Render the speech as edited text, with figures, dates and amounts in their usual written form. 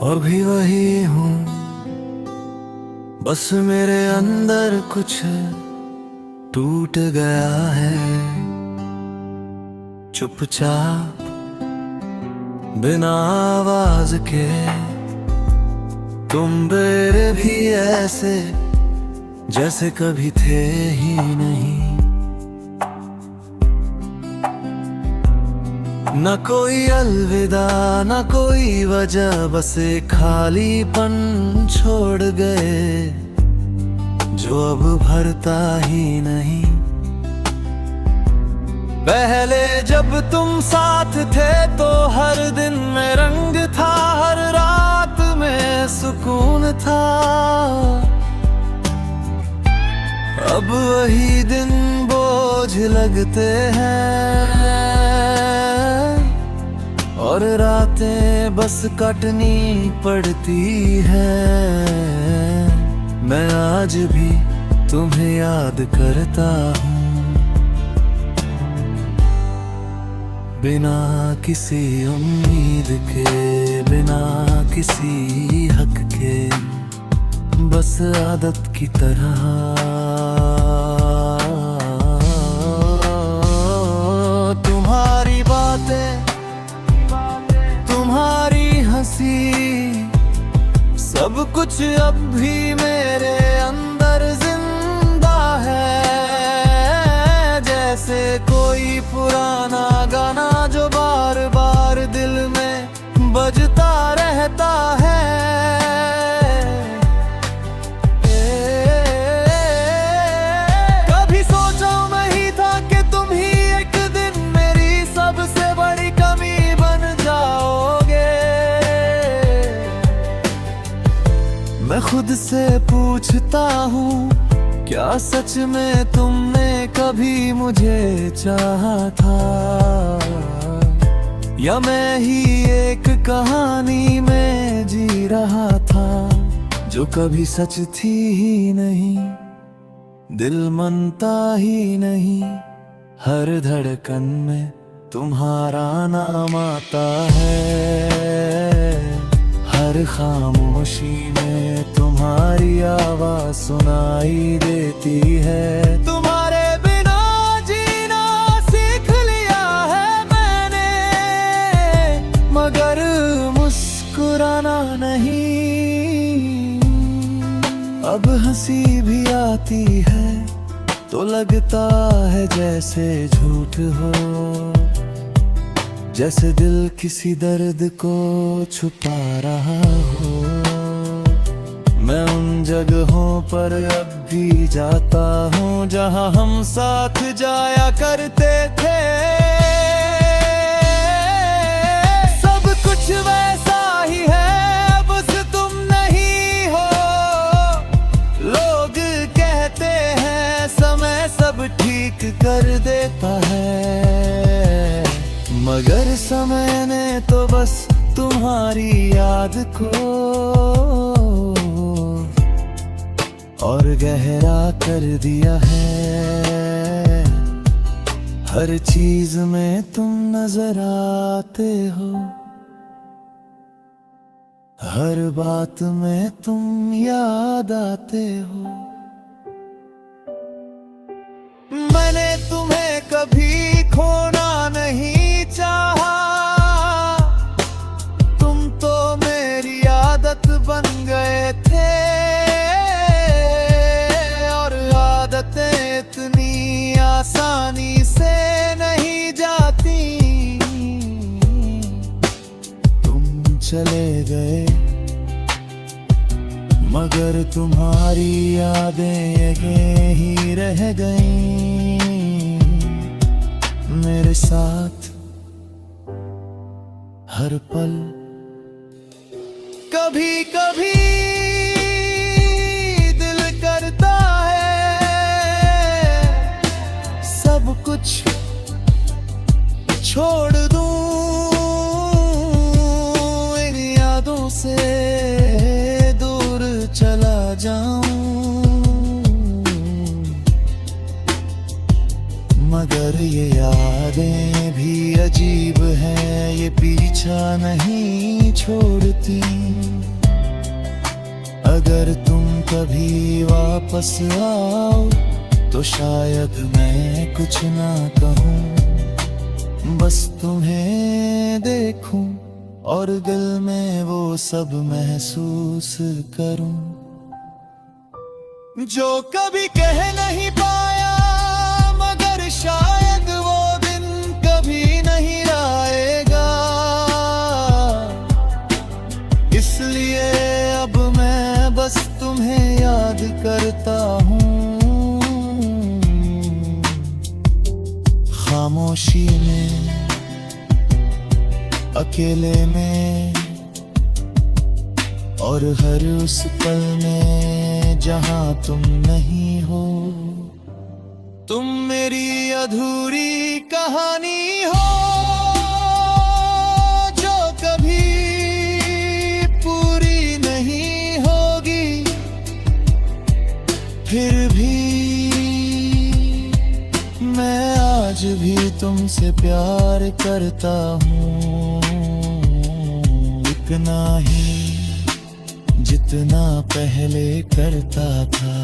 अभी वही हूँ, बस मेरे अंदर कुछ टूट गया है। चुपचाप बिना आवाज के तुम मेरे भी ऐसे जैसे कभी थे ही नहीं। न कोई अलविदा न कोई वजह, बस एक खालीपन छोड़ गए जो अब भरता ही नहीं। पहले जब तुम साथ थे तो हर दिन में रंग था, हर रात में सुकून था। अब वही दिन बोझ लगते हैं और रातें बस कटनी पड़ती है। मैं आज भी तुम्हें याद करता हूँ, बिना किसी उम्मीद के, बिना किसी हक के, बस आदत की तरह। तुम्हारी बातें, तुम्हारी हंसी, सब कुछ अब भी मेरे अंदर जिंदा है। जैसे कोई पुराना गाना जो बार बार दिल में बजता रहता है। कभी सोचा नहीं था कि तुम ही एक दिन मेरी सबसे बड़ी कमी बन जाओगे। मैं खुद से पूछता हूँ, क्या सच में तुमने कभी मुझे चाहा था, या मैं ही एक कहानी में जी रहा था जो कभी सच थी ही नहीं। दिल मानता ही नहीं, हर धड़कन में तुम्हारा नाम आता है। हर खामोशी में तुम्हारी आवाज सुनाई देती है। तुम्हारे बिना जीना सीख लिया है मैंने, मगर मुस्कुराना नहीं। अब हंसी भी आती है तो लगता है जैसे झूठ हो, जैसे दिल किसी दर्द को छुपा रहा हो। मैं उन जगहों पर अब भी जाता हूँ जहाँ हम साथ जाया करते थे। सब कुछ वैसा ही है, बस तुम नहीं हो। लोग कहते हैं समय सब ठीक कर देता है, मगर समय ने तो बस तुम्हारी याद को और गहरा कर दिया है। हर चीज में तुम नजर आते हो, हर बात में तुम याद आते हो। मैंने तुम्हें कभी खोना नहीं चाहा, तुम तो मेरी आदत बन गए थे। और आदतें इतनी आसानी से नहीं जाती। तुम चले गए मगर तुम्हारी यादें यहीं रह गईं मेरे साथ हर पल। कभी कभी दिल करता है सब कुछ छोड़ दूं, इन यादों से दूर चला जाऊं। मगर ये यादें भी अजीब हैं, ये पीछा नहीं छोड़ती। अगर तुम कभी वापस आओ तो शायद मैं कुछ ना कहूँ, बस तुम्हें देखूं और दिल में वो सब महसूस करूं जो कभी कह नहीं पाया, मगर शायद वो दिन कभी नहीं आएगा। इसलिए अब मैं बस तुम्हें याद करता हूँ, खामोशी में, अकेले में, और हर उस पल में जहां तुम नहीं हो। तुम मेरी अधूरी कहानी हो जो कभी पूरी नहीं होगी। फिर भी मैं आज भी तुमसे प्यार करता हूँ, इतना ही जितना पहले करता था।